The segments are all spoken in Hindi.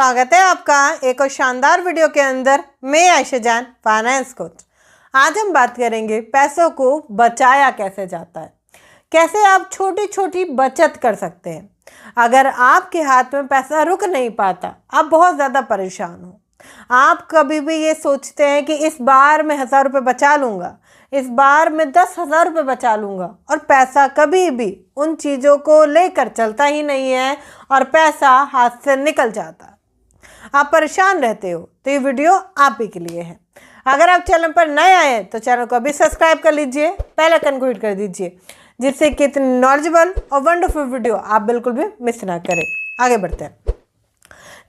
स्वागत है आपका एक और शानदार वीडियो के अंदर। मैं आयशा जान, फाइनेंस कोच। आज हम बात करेंगे पैसों को बचाया कैसे जाता है, कैसे आप छोटी छोटी बचत कर सकते हैं। अगर आपके हाथ में पैसा रुक नहीं पाता, आप बहुत ज़्यादा परेशान हो, आप कभी भी ये सोचते हैं कि इस बार मैं 1000 रुपये बचा लूँगा, इस बार मैं 10,000 रुपये बचा लूँगा, और पैसा कभी भी उन चीज़ों को लेकर चलता ही नहीं है और पैसा हाथ से निकल जाता है। आप परेशान रहते हो, तो ये वीडियो आप ही के लिए है। अगर आप चैनल पर नए आए हैं तो चैनल को अभी सब्सक्राइब कर लीजिए, बेल आइकन को हिट कर दीजिए, जिससे कि इतनी नॉलेजेबल और वंडरफुल वीडियो आप बिल्कुल भी मिस ना करें। आगे बढ़ते हैं।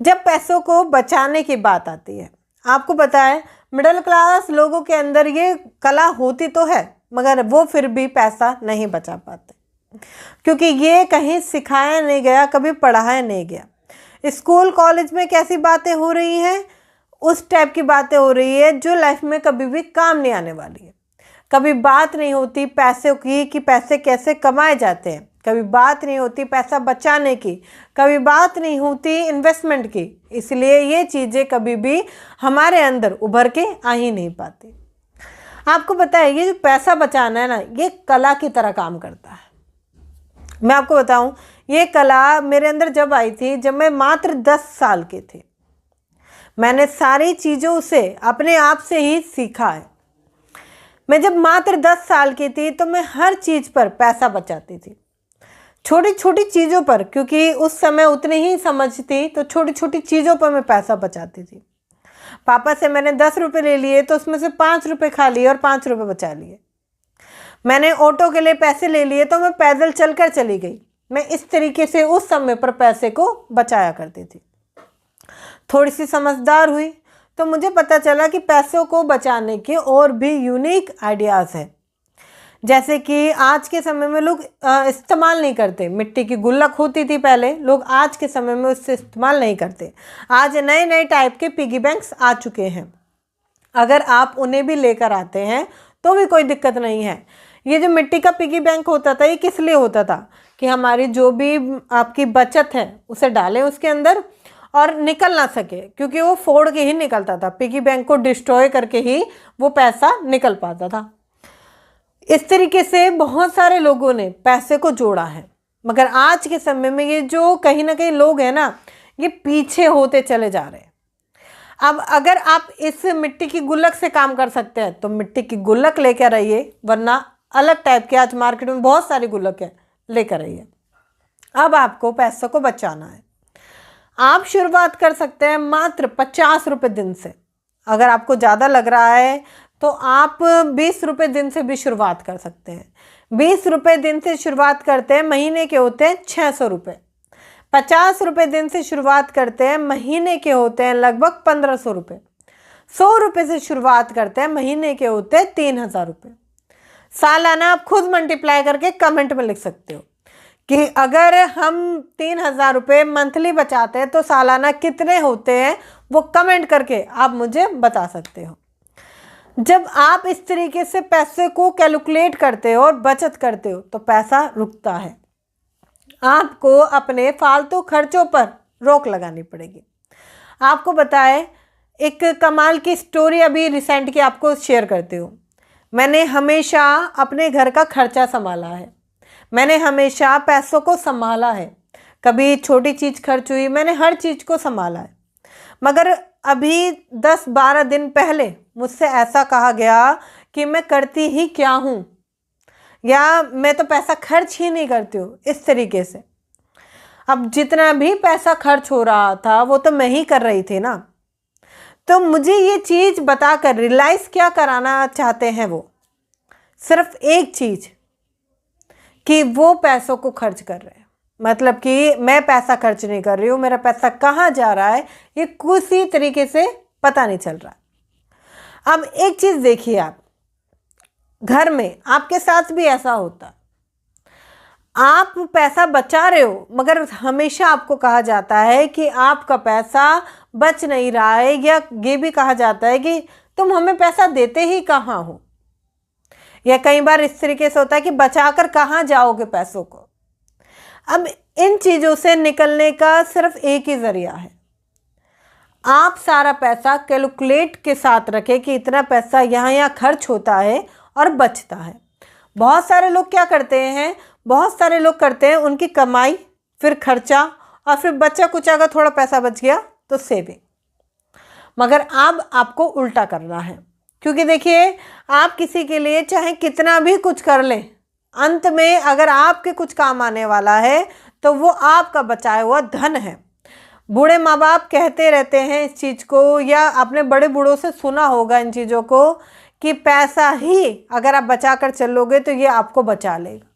जब पैसों को बचाने की बात आती है, आपको पता है मिडिल क्लास लोगों के अंदर ये कला होती तो है, मगर वो फिर भी पैसा नहीं बचा पाते, क्योंकि ये कहीं सिखाया नहीं गया, कभी पढ़ाया नहीं गया। स्कूल कॉलेज में कैसी बातें हो रही हैं, उस टाइप की बातें हो रही है जो लाइफ में कभी भी काम नहीं आने वाली है। कभी बात नहीं होती पैसे की कि पैसे कैसे कमाए जाते हैं, कभी बात नहीं होती पैसा बचाने की, कभी बात नहीं होती इन्वेस्टमेंट की। इसलिए ये चीज़ें कभी भी हमारे अंदर उभर के आ ही नहीं पाती। आपको पता है ये जो पैसा बचाना है ना, ये कला की तरह काम करता है। मैं आपको बताऊं, ये कला मेरे अंदर जब आई थी, जब मैं मात्र 10 साल की थी। मैंने सारी चीज़ों से अपने आप से ही सीखा है। मैं जब मात्र 10 साल की थी तो मैं हर चीज़ पर पैसा बचाती थी, छोटी छोटी चीज़ों पर, क्योंकि उस समय उतनी ही समझ थी, तो छोटी छोटी चीज़ों पर मैं पैसा बचाती थी। पापा से मैंने 10 रुपये ले लिए तो उसमें से 5 रुपये खा लिए और 5 रुपये बचा लिए। मैंने ऑटो के लिए पैसे ले लिए तो मैं पैदल चलकर चली गई। मैं इस तरीके से उस समय पर पैसे को बचाया करती थी। थोड़ी सी समझदार हुई तो मुझे पता चला कि पैसों को बचाने के और भी यूनिक आइडियाज़ हैं, जैसे कि आज के समय में लोग इस्तेमाल नहीं करते। मिट्टी की गुल्लक होती थी पहले, लोग आज के समय में उससे इस्तेमाल नहीं करते। आज नए नए टाइप के पिगी बैंक्स आ चुके हैं। अगर आप उन्हें भी लेकर आते हैं तो भी कोई दिक्कत नहीं है। ये जो मिट्टी का पिगी बैंक होता था, ये किस लिए होता था कि हमारी जो भी आपकी बचत है उसे डालें उसके अंदर और निकल ना सके, क्योंकि वो फोड़ के ही निकलता था। पिगी बैंक को डिस्ट्रॉय करके ही वो पैसा निकल पाता था। इस तरीके से बहुत सारे लोगों ने पैसे को जोड़ा है, मगर आज के समय में ये जो कहीं ना कहीं लोग हैं ना, ये पीछे होते चले जा रहे हैं। अब अगर आप इस मिट्टी की गुल्लक से काम कर सकते हैं तो मिट्टी की गुल्लक लेकर आइए, वरना अलग टाइप के आज मार्केट में बहुत सारी गुल्लक है, लेकर आइए। अब आपको पैसों को बचाना है। आप शुरुआत कर सकते हैं मात्र 50 रुपये दिन से। अगर आपको ज़्यादा लग रहा है तो आप 20 रुपये दिन से भी शुरुआत कर सकते हैं। 20 रुपये दिन से शुरुआत करते हैं, महीने के होते हैं 600 रुपये। 50 रुपये दिन से शुरुआत करते हैं, महीने के होते हैं लगभग 1500 रुपये। 100 रुपये से शुरुआत करते हैं, महीने के होते हैं 3000 रुपये। सालाना आप खुद मल्टीप्लाई करके कमेंट में लिख सकते हो कि अगर हम 3000 रुपये मंथली बचाते हैं तो सालाना कितने होते हैं, वो कमेंट करके आप मुझे बता सकते हो। जब आप इस तरीके से पैसे को कैलकुलेट करते हो और बचत करते हो तो पैसा रुकता है। आपको अपने फालतू खर्चों पर रोक लगानी पड़ेगी। आपको बताए एक कमाल की स्टोरी अभी रिसेंट की आपको शेयर करती हूँ। मैंने हमेशा अपने घर का खर्चा संभाला है, मैंने हमेशा पैसों को संभाला है। कभी छोटी चीज़ खर्च हुई, मैंने हर चीज़ को संभाला है। मगर अभी 10-12 दिन पहले मुझसे ऐसा कहा गया कि मैं करती ही क्या हूँ, या मैं तो पैसा खर्च ही नहीं करती हूँ, इस तरीके से। अब जितना भी पैसा खर्च हो रहा था वो तो मैं ही कर रही थी ना। तो मुझे ये चीज़ बताकर रियलाइज़ क्या कराना चाहते हैं वो, सिर्फ एक चीज़ कि वो पैसों को खर्च कर रहे हैं, मतलब कि मैं पैसा खर्च नहीं कर रही हूँ, मेरा पैसा कहाँ जा रहा है ये किसी तरीके से पता नहीं चल रहा। अब एक चीज़ देखिए, आप घर में आपके साथ भी ऐसा होता है। आप पैसा बचा रहे हो, मगर हमेशा आपको कहा जाता है कि आपका पैसा बच नहीं रहा है, या ये भी कहा जाता है कि तुम हमें पैसा देते ही कहाँ हो, या कई बार इस तरीके से होता है कि बचाकर कहाँ जाओगे पैसों को। अब इन चीज़ों से निकलने का सिर्फ एक ही ज़रिया है, आप सारा पैसा कैलकुलेट के साथ रखें कि इतना पैसा यहाँ खर्च होता है और बचता है। बहुत सारे लोग क्या करते हैं, बहुत सारे लोग करते हैं उनकी कमाई, फिर खर्चा, और फिर बचा कुछ अगर थोड़ा पैसा बच गया तो सेविंग। मगर अब आपको उल्टा करना है, क्योंकि देखिए आप किसी के लिए चाहे कितना भी कुछ कर लें, अंत में अगर आपके कुछ काम आने वाला है तो वो आपका बचाया हुआ धन है। बूढ़े माँ बाप कहते रहते हैं इस चीज़ को, या आपने बड़े बूढ़ों से सुना होगा इन चीज़ों को, कि पैसा ही अगर आप बचा कर चलोगे तो ये आपको बचा लेगा।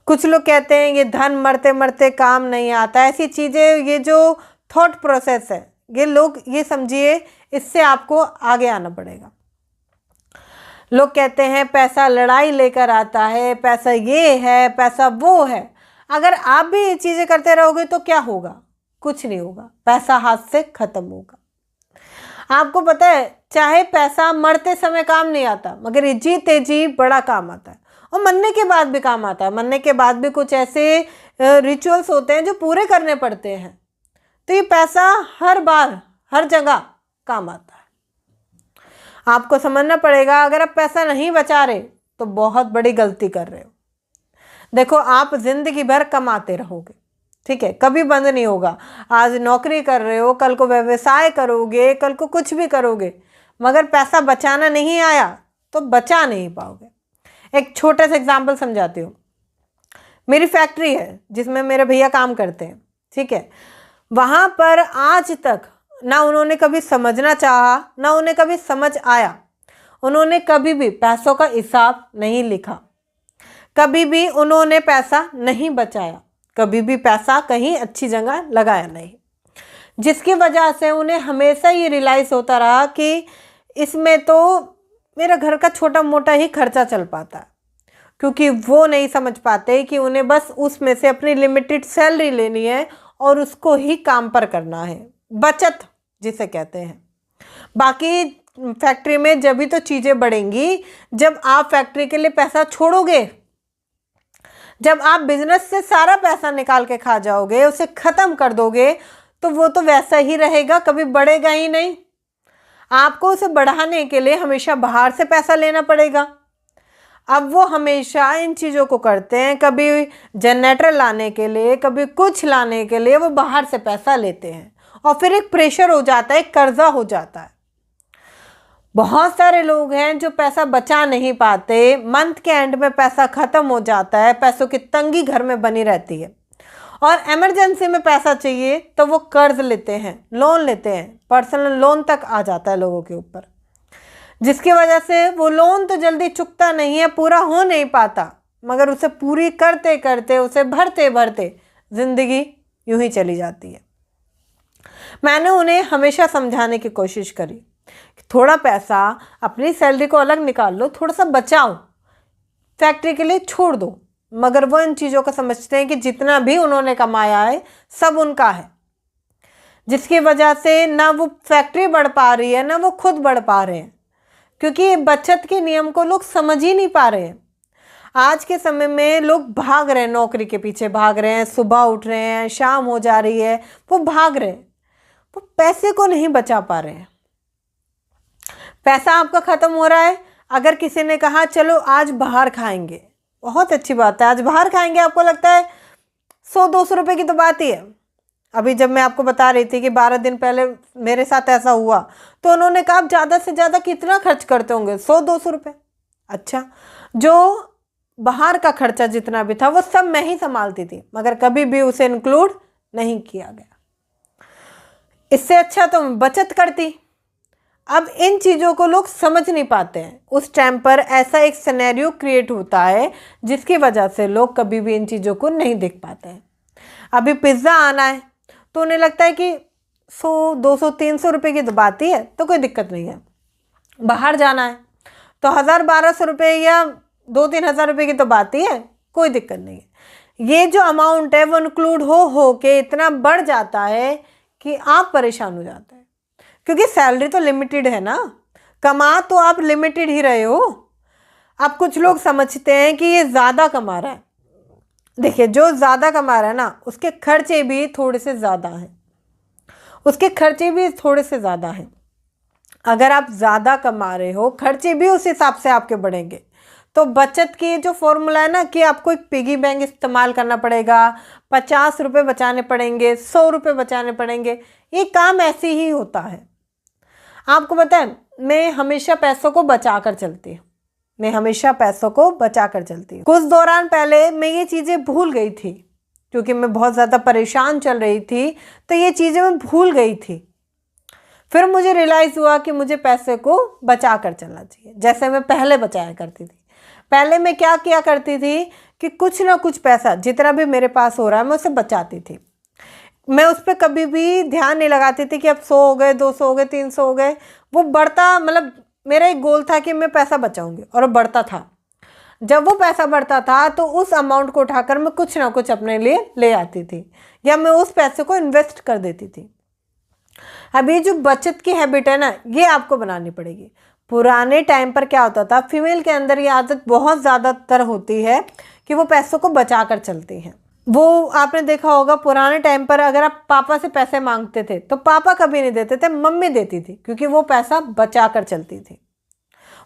कुछ लोग कहते हैं ये धन मरते मरते काम नहीं आता। ऐसी चीज़ें, ये जो थॉट प्रोसेस है, ये लोग ये समझिए इससे आपको आगे आना पड़ेगा। लोग कहते हैं पैसा लड़ाई लेकर आता है, पैसा ये है, पैसा वो है। अगर आप भी ये चीज़ें करते रहोगे तो क्या होगा? कुछ नहीं होगा, पैसा हाथ से खत्म होगा। आपको पता है, चाहे पैसा मरते समय काम नहीं आता, मगर ये जीते जी बड़ा काम आता है, और मरने के बाद भी काम आता है। मरने के बाद भी कुछ ऐसे रिचुअल्स होते हैं जो पूरे करने पड़ते हैं। तो ये पैसा हर बार हर जगह काम आता है। आपको समझना पड़ेगा, अगर आप पैसा नहीं बचा रहे तो बहुत बड़ी गलती कर रहे हो। देखो, आप जिंदगी भर कमाते रहोगे, ठीक है, कभी बंद नहीं होगा। आज नौकरी कर रहे हो, कल को व्यवसाय करोगे, कल को कुछ भी करोगे, मगर पैसा बचाना नहीं आया तो बचा नहीं पाओगे। एक छोटा सा एग्जाम्पल समझाती हूँ। मेरी फैक्ट्री है जिसमें मेरे भैया काम करते हैं, ठीक है। वहाँ पर आज तक ना उन्होंने कभी समझना चाहा, ना उन्हें कभी समझ आया। उन्होंने कभी भी पैसों का हिसाब नहीं लिखा, कभी भी उन्होंने पैसा नहीं बचाया, कभी भी पैसा कहीं अच्छी जगह लगाया नहीं, जिसकी वजह से उन्हें हमेशा ये रियलाइज़ होता रहा कि इसमें तो मेरा घर का छोटा मोटा ही खर्चा चल पाता है। क्योंकि वो नहीं समझ पाते कि उन्हें बस उसमें से अपनी लिमिटेड सैलरी लेनी है और उसको ही काम पर करना है, बचत जिसे कहते हैं। बाकी फैक्ट्री में जब भी तो चीज़ें बढ़ेंगी जब आप फैक्ट्री के लिए पैसा छोड़ोगे। जब आप बिजनेस से सारा पैसा निकाल के खा जाओगे, उसे ख़त्म कर दोगे, तो वो तो वैसा ही रहेगा, कभी बढ़ेगा ही नहीं। आपको उसे बढ़ाने के लिए हमेशा बाहर से पैसा लेना पड़ेगा। अब वो हमेशा इन चीज़ों को करते हैं, कभी जनरेटर लाने के लिए, कभी कुछ लाने के लिए वो बाहर से पैसा लेते हैं, और फिर एक प्रेशर हो जाता है, एक कर्जा हो जाता है। बहुत सारे लोग हैं जो पैसा बचा नहीं पाते, मंथ के एंड में पैसा ख़त्म हो जाता है, पैसों की तंगी घर में बनी रहती है, और इमरजेंसी में पैसा चाहिए तो वो कर्ज लेते हैं, लोन लेते हैं, पर्सनल लोन तक आ जाता है लोगों के ऊपर, जिसकी वजह से वो लोन तो जल्दी चुकता नहीं है, पूरा हो नहीं पाता, मगर उसे पूरी करते करते, उसे भरते भरते ज़िंदगी यूं ही चली जाती है। मैंने उन्हें हमेशा समझाने की कोशिश करी कि थोड़ा पैसा अपनी सैलरी को अलग निकाल लो, थोड़ा सा बचाओ, फैक्ट्री के लिए छोड़ दो। मगर वो इन चीज़ों को समझते हैं कि जितना भी उन्होंने कमाया है सब उनका है, जिसकी वजह से ना वो फैक्ट्री बढ़ पा रही है, ना वो खुद बढ़ पा रहे हैं, क्योंकि बचत के नियम को लोग समझ ही नहीं पा रहे हैं। आज के समय में लोग भाग रहे हैं, नौकरी के पीछे भाग रहे हैं, सुबह उठ रहे हैं, शाम हो जा रही है, वो भाग रहे हैं, वो पैसे को नहीं बचा पा रहे हैं। पैसा आपका ख़त्म हो रहा है। अगर किसी ने कहा चलो आज बाहर खाएंगे, बहुत अच्छी बात है, आज बाहर खाएंगे, आपको लगता है 100-200 रुपये की तो बात ही है। अभी जब मैं आपको बता रही थी कि 12 दिन पहले मेरे साथ ऐसा हुआ, तो उन्होंने कहा आप ज़्यादा से ज़्यादा कितना खर्च करते होंगे? 100-200 रुपये। अच्छा, जो बाहर का खर्चा जितना भी था वो सब मैं ही संभालती थी, मगर कभी भी उसे इंक्लूड नहीं किया गया। इससे अच्छा तो मैं बचत करती। अब इन चीज़ों को लोग समझ नहीं पाते हैं। उस टाइम पर ऐसा एक सिनेरियो क्रिएट होता है जिसकी वजह से लोग कभी भी इन चीज़ों को नहीं देख पाते हैं। अभी पिज़्ज़ा आना है तो उन्हें लगता है कि 100-200-300 रुपये की तो बात ही है, तो कोई दिक्कत नहीं है। बाहर जाना है तो 1000-1200 रुपये या 2-3 हज़ार रुपये की तो बात ही है, कोई दिक्कत नहीं है। ये जो अमाउंट है वो इंक्लूड हो के इतना बढ़ जाता है कि आप परेशान हो जाते हैं, क्योंकि सैलरी तो लिमिटेड है ना, कमा तो आप लिमिटेड ही रहे हो। अब कुछ लोग समझते हैं कि ये ज़्यादा कमा रहा है। देखिए, जो ज़्यादा कमा रहा है ना, उसके खर्चे भी थोड़े से ज़्यादा हैं, उसके खर्चे भी थोड़े से ज़्यादा हैं। अगर आप ज़्यादा कमा रहे हो, खर्चे भी उस हिसाब से आपके बढ़ेंगे। तो बचत की जो फॉर्मूला है ना कि आपको एक पिगी बैंक इस्तेमाल करना पड़ेगा, 50 रुपये बचाने पड़ेंगे, 100 रुपये बचाने पड़ेंगे, ये काम ऐसे ही होता है। आपको पता है, मैं हमेशा पैसों को बचा कर चलती हूँ। मैं हमेशा पैसों को बचा कर चलती हूँ। कुछ दौरान पहले मैं ये चीज़ें भूल गई थी, क्योंकि मैं बहुत ज़्यादा परेशान चल रही थी, तो ये चीज़ें मैं भूल गई थी। फिर मुझे रियलाइज़ हुआ कि मुझे पैसे को बचा कर चलना चाहिए, जैसे मैं पहले बचाया करती थी। पहले मैं क्या किया करती थी कि कुछ ना कुछ पैसा जितना भी मेरे पास हो रहा है मैं उसे बचाती थी। मैं उस पर कभी भी ध्यान नहीं लगाती थी कि अब 100 हो गए, 200 हो गए, 300 हो गए। वो बढ़ता, मतलब मेरा एक गोल था कि मैं पैसा बचाऊंगी, और वो बढ़ता था। जब वो पैसा बढ़ता था तो उस अमाउंट को उठाकर मैं कुछ ना कुछ अपने लिए ले आती थी, या मैं उस पैसे को इन्वेस्ट कर देती थी। अब ये जो बचत की हैबिट है ना, ये आपको बनानी पड़ेगी। पुराने टाइम पर क्या होता था, फीमेल के अंदर ये आदत बहुत ज़्यादातर होती है कि वो पैसों को बचा कर चलती हैं। वो आपने देखा होगा, पुराने टाइम पर अगर आप पापा से पैसे मांगते थे तो पापा कभी नहीं देते थे, मम्मी देती थी, क्योंकि वो पैसा बचा कर चलती थी।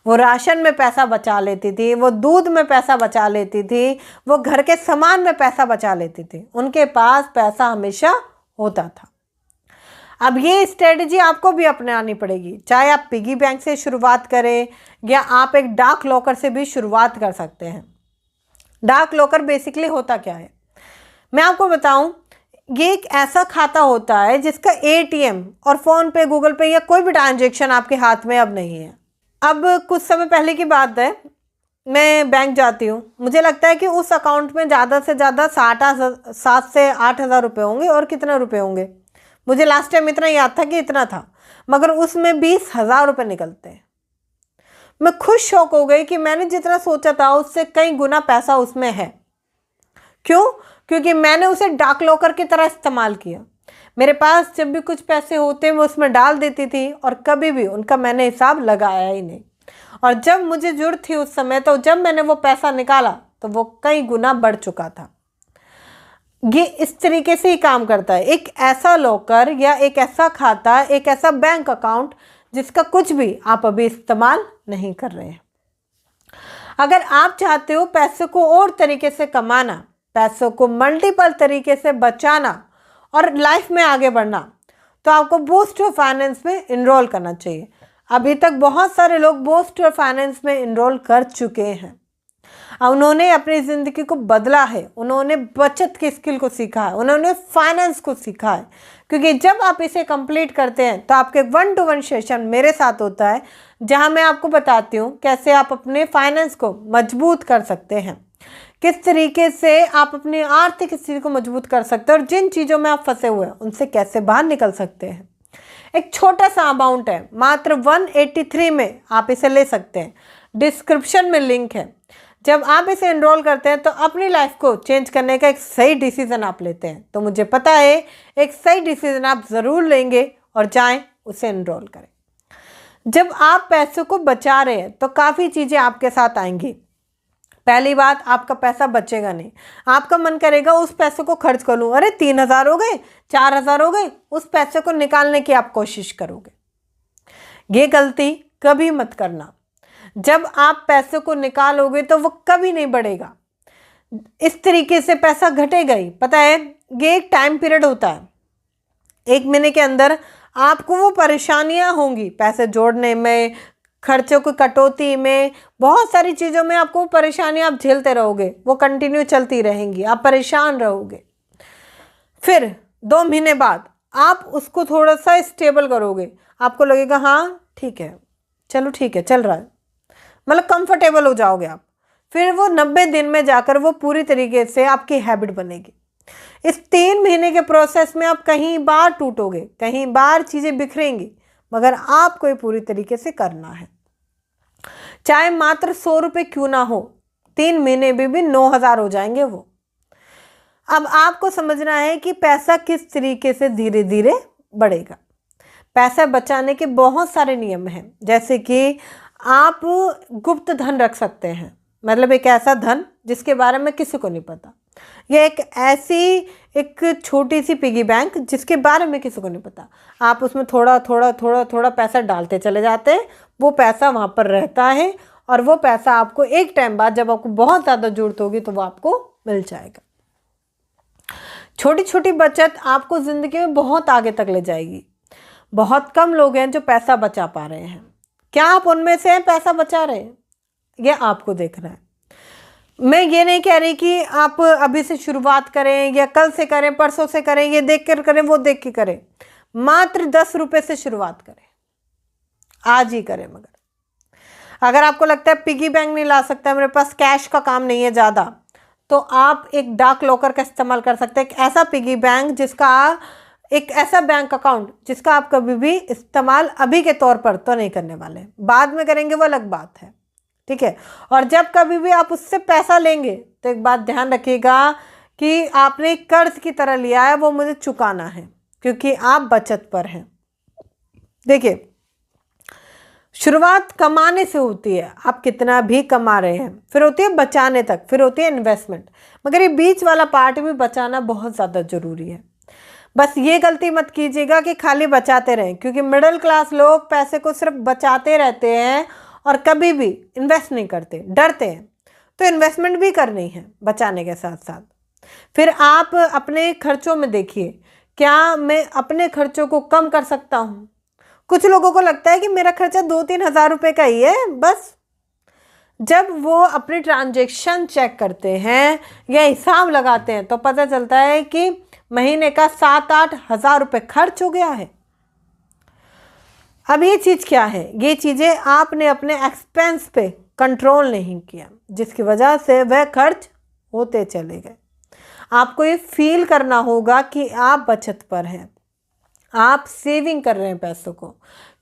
वो राशन में पैसा बचा लेती थी, वो दूध में पैसा बचा लेती थी, वो घर के सामान में पैसा बचा लेती थी। उनके पास पैसा हमेशा होता था। अब ये स्ट्रेटजी आपको भी अपनानी पड़ेगी, चाहे आप पिगी बैंक से शुरुआत करें या आप एक डाक लॉकर से भी शुरुआत कर सकते हैं। डाक लॉकर बेसिकली होता क्या है, मैं आपको बताऊं, ये एक ऐसा खाता होता है जिसका एटीएम और फ़ोन पे, गूगल पे या कोई भी ट्रांजेक्शन आपके हाथ में अब नहीं है। अब कुछ समय पहले की बात है, मैं बैंक जाती हूँ, मुझे लगता है कि उस अकाउंट में ज़्यादा से ज़्यादा 7 से 8 हज़ार रुपये होंगे, और कितने रुपये होंगे मुझे लास्ट टाइम इतना याद था कि इतना था, मगर उसमें 20,000 रुपये निकलते हैं। मैं खुद शौक हो गई कि मैंने जितना सोचा था उससे कई गुना पैसा उसमें है। क्यों? क्योंकि मैंने उसे डाक लॉकर की तरह इस्तेमाल किया। मेरे पास जब भी कुछ पैसे होते मैं उसमें डाल देती थी, और कभी भी उनका मैंने हिसाब लगाया ही नहीं। और जब मुझे जरूरत थी उस समय, तो जब मैंने वो पैसा निकाला तो वो कई गुना बढ़ चुका था। ये इस तरीके से ही काम करता है, एक ऐसा लॉकर या एक ऐसा खाता, एक ऐसा बैंक अकाउंट जिसका कुछ भी आप अभी इस्तेमाल नहीं कर रहे हैं। अगर आप चाहते हो पैसे को और तरीके से कमाना, पैसों को मल्टीपल तरीके से बचाना और लाइफ में आगे बढ़ना, तो आपको बूस्ट योर फाइनेंस में इनरोल करना चाहिए। अभी तक बहुत सारे लोग बूस्ट योर फाइनेंस में इनरोल कर चुके हैं। उन्होंने अपनी ज़िंदगी को बदला है, उन्होंने बचत की स्किल को सीखा है, उन्होंने फाइनेंस को सीखा है। क्योंकि जब आप इसे कंप्लीट करते हैं तो आपके 1-to-1 सेशन मेरे साथ होता है, जहां मैं आपको बताती हूँ कैसे आप अपने फाइनेंस को मजबूत कर सकते हैं, किस तरीके से आप अपनी आर्थिक स्थिति को मजबूत कर सकते हैं, और जिन चीज़ों में आप फंसे हुए हैं उनसे कैसे बाहर निकल सकते हैं। एक छोटा सा अमाउंट है, मात्र 183 में आप इसे ले सकते हैं। डिस्क्रिप्शन में लिंक है। जब आप इसे एनरोल करते हैं तो अपनी लाइफ को चेंज करने का एक सही डिसीजन आप लेते हैं। तो मुझे पता है एक सही डिसीजन आप ज़रूर लेंगे और जाएं उसे एनरोल करें। जब आप पैसों को बचा रहे हैं तो काफ़ी चीज़ें आपके साथ आएंगी। पहली बात, आपका पैसा बचेगा नहीं। आपका मन करेगा उस पैसे को खर्च कर लूँ, अरे 3,000 हो गए, 4,000 हो गए, उस पैसे को निकालने की आप कोशिश करोगे। ये गलती कभी मत करना। जब आप पैसे को निकालोगे तो वो कभी नहीं बढ़ेगा, इस तरीके से पैसा घटेगा ही। पता है, ये एक टाइम पीरियड होता है, 1 महीने के अंदर आपको वो परेशानियां होंगी, पैसे जोड़ने में, खर्चों की कटौती में, बहुत सारी चीज़ों में आपको परेशानियां आप झेलते रहोगे, वो कंटिन्यू चलती रहेंगी, आप परेशान रहोगे। फिर 2 महीने बाद आप उसको थोड़ा सा स्टेबल करोगे, आपको लगेगा हाँ ठीक है, चलो ठीक है, चल रहा है, मतलब कंफर्टेबल हो जाओगे आप। फिर वो 90 दिन में जाकर वो पूरी तरीके से आपकी हैबिट बनेगी। इस 3 महीने के प्रोसेस में आप कहीं बार टूटोगे, कहीं बार चीज़ें बिखरेंगी, मगर आपको ये पूरी तरीके से करना है। चाहे मात्र 100 रुपये क्यों ना हो, 3 महीने में भी 9,000 हो जाएंगे वो। अब आपको समझना है कि पैसा किस तरीके से धीरे धीरे बढ़ेगा। पैसा बचाने के बहुत सारे नियम हैं, जैसे कि आप गुप्त धन रख सकते हैं, मतलब एक ऐसा धन जिसके बारे में किसी को नहीं पता। ये एक छोटी सी पिगी बैंक जिसके बारे में किसी को नहीं पता। आप उसमें थोड़ा थोड़ा थोड़ा थोड़ा पैसा डालते चले जाते हैं, वो पैसा वहाँ पर रहता है और वो पैसा आपको एक टाइम बाद जब आपको बहुत ज़्यादा ज़रूरत होगी तो वो आपको मिल जाएगा। छोटी छोटी बचत आपको ज़िंदगी में बहुत आगे तक ले जाएगी। बहुत कम लोग हैं जो पैसा बचा पा रहे हैं। क्या आप उनमें से पैसा बचा रहे हैं, यह आपको देखना है। मैं ये नहीं कह रही कि आप अभी से शुरुआत करें या कल से करें, परसों से करें, ये देख कर करें, वो देख के करें। मात्र 10 रुपये से शुरुआत करें, आज ही करें। मगर अगर आपको लगता है पिगी बैंक नहीं ला सकता, मेरे पास कैश का काम नहीं है ज़्यादा, तो आप एक डाक लॉकर का इस्तेमाल कर सकते हैं। एक ऐसा पिगी बैंक एक ऐसा बैंक अकाउंट जिसका आप कभी भी इस्तेमाल अभी के तौर पर तो नहीं करने वाले, बाद में करेंगे, वो अलग बात है, ठीक है। और जब कभी भी आप उससे पैसा लेंगे तो एक बात ध्यान रखिएगा कि आपने कर्ज की तरह लिया है, वो मुझे चुकाना है, क्योंकि आप बचत पर हैं। देखिए, शुरुआत कमाने से होती है, आप कितना भी कमा रहे हैं, फिर होती है बचाने तक, फिर होती है इन्वेस्टमेंट, मगर ये बीच वाला पार्ट भी बचाना बहुत ज़्यादा ज़रूरी है। बस ये गलती मत कीजिएगा कि खाली बचाते रहें, क्योंकि मिडिल क्लास लोग पैसे को सिर्फ बचाते रहते हैं और कभी भी इन्वेस्ट नहीं करते, डरते हैं। तो इन्वेस्टमेंट भी करनी है बचाने के साथ साथ। फिर आप अपने खर्चों में देखिए, क्या मैं अपने खर्चों को कम कर सकता हूँ? कुछ लोगों को लगता है कि मेरा खर्चा 2-3 हज़ार रुपये का ही है बस। जब वो अपनी ट्रांजैक्शन चेक करते हैं या हिसाब लगाते हैं तो पता चलता है कि महीने का 7-8 हज़ार रुपये खर्च हो गया है। अब ये चीज़ क्या है? ये चीज़ें आपने अपने एक्सपेंस पे कंट्रोल नहीं किया, जिसकी वजह से वह खर्च होते चले गए। आपको ये फील करना होगा कि आप बचत पर हैं, आप सेविंग कर रहे हैं पैसों को,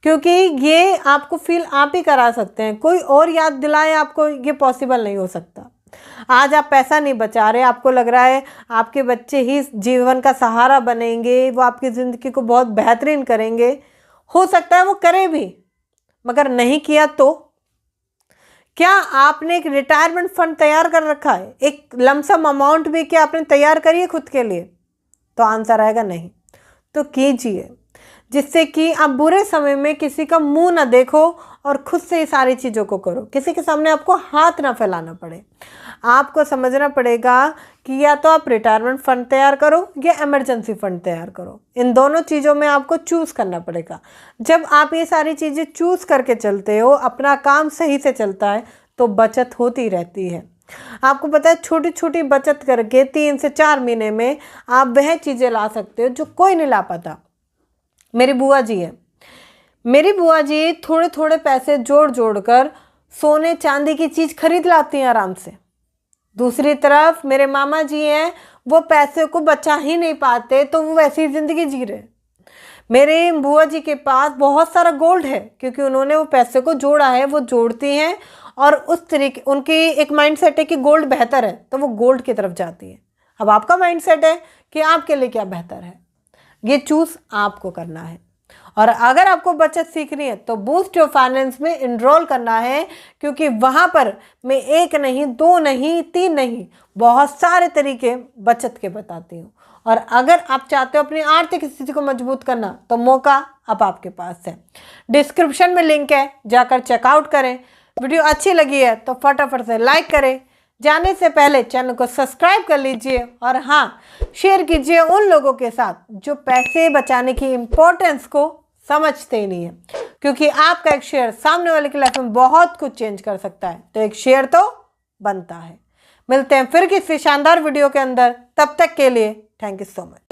क्योंकि ये आपको फील आप ही करा सकते हैं। कोई और याद दिलाए आपको, ये पॉसिबल नहीं हो सकता। आज आप पैसा नहीं बचा रहे, आपको लग रहा है आपके बच्चे ही जीवन का सहारा बनेंगे, वो आपकी ज़िंदगी को बहुत बेहतरीन करेंगे। हो सकता है वो करे भी, मगर नहीं किया तो? क्या आपने एक रिटायरमेंट फंड तैयार कर रखा है? एक लमसम अमाउंट भी क्या आपने तैयार करी है खुद के लिए? तो आंसर आएगा नहीं। तो कीजिए, जिससे कि आप बुरे समय में किसी का मुंह ना देखो और खुद से ही सारी चीज़ों को करो। किसी के सामने आपको हाथ ना फैलाना पड़े। आपको समझना पड़ेगा कि या तो आप रिटायरमेंट फंड तैयार करो या इमरजेंसी फंड तैयार करो। इन दोनों चीज़ों में आपको चूज़ करना पड़ेगा। जब आप ये सारी चीज़ें चूज़ करके चलते हो, अपना काम सही से चलता है, तो बचत होती रहती है। आपको पता है, छोटी छोटी बचत करके 3 से 4 महीने में आप वह चीज़ें ला सकते हो जो कोई नहीं ला पाता। मेरी बुआ जी है, मेरी बुआ जी थोड़े थोड़े पैसे जोड़ जोड़ कर सोने चांदी की चीज़ खरीद लाती हैं आराम से। दूसरी तरफ मेरे मामा जी हैं, वो पैसे को बचा ही नहीं पाते, तो वो वैसी ज़िंदगी जी रहे। मेरे बुआ जी के पास बहुत सारा गोल्ड है, क्योंकि उन्होंने वो पैसे को जोड़ा है, वो जोड़ती हैं और उस तरीके, उनकी एक माइंडसेट है कि गोल्ड बेहतर है, तो वो गोल्ड की तरफ जाती है। अब आपका माइंडसेट है कि आपके लिए क्या बेहतर है, ये चूज़ आपको करना है। और अगर आपको बचत सीखनी है तो बूस्ट योर फाइनेंस में इनरोल करना है, क्योंकि वहाँ पर मैं 1 नहीं, 2 नहीं, 3 नहीं, बहुत सारे तरीके बचत के बताती हूँ। और अगर आप चाहते हो अपनी आर्थिक स्थिति को मजबूत करना, तो मौका अब आपके पास है। डिस्क्रिप्शन में लिंक है, जाकर चेकआउट करें। वीडियो अच्छी लगी है तो फटाफट से लाइक करें। जाने से पहले चैनल को सब्सक्राइब कर लीजिए और हाँ, शेयर कीजिए उन लोगों के साथ जो पैसे बचाने की इम्पोर्टेंस को समझते ही नहीं है, क्योंकि आपका एक शेयर सामने वाले की लाइफ में बहुत कुछ चेंज कर सकता है। तो एक शेयर तो बनता है। मिलते हैं फिर किसी शानदार वीडियो के अंदर, तब तक के लिए थैंक यू सो मच।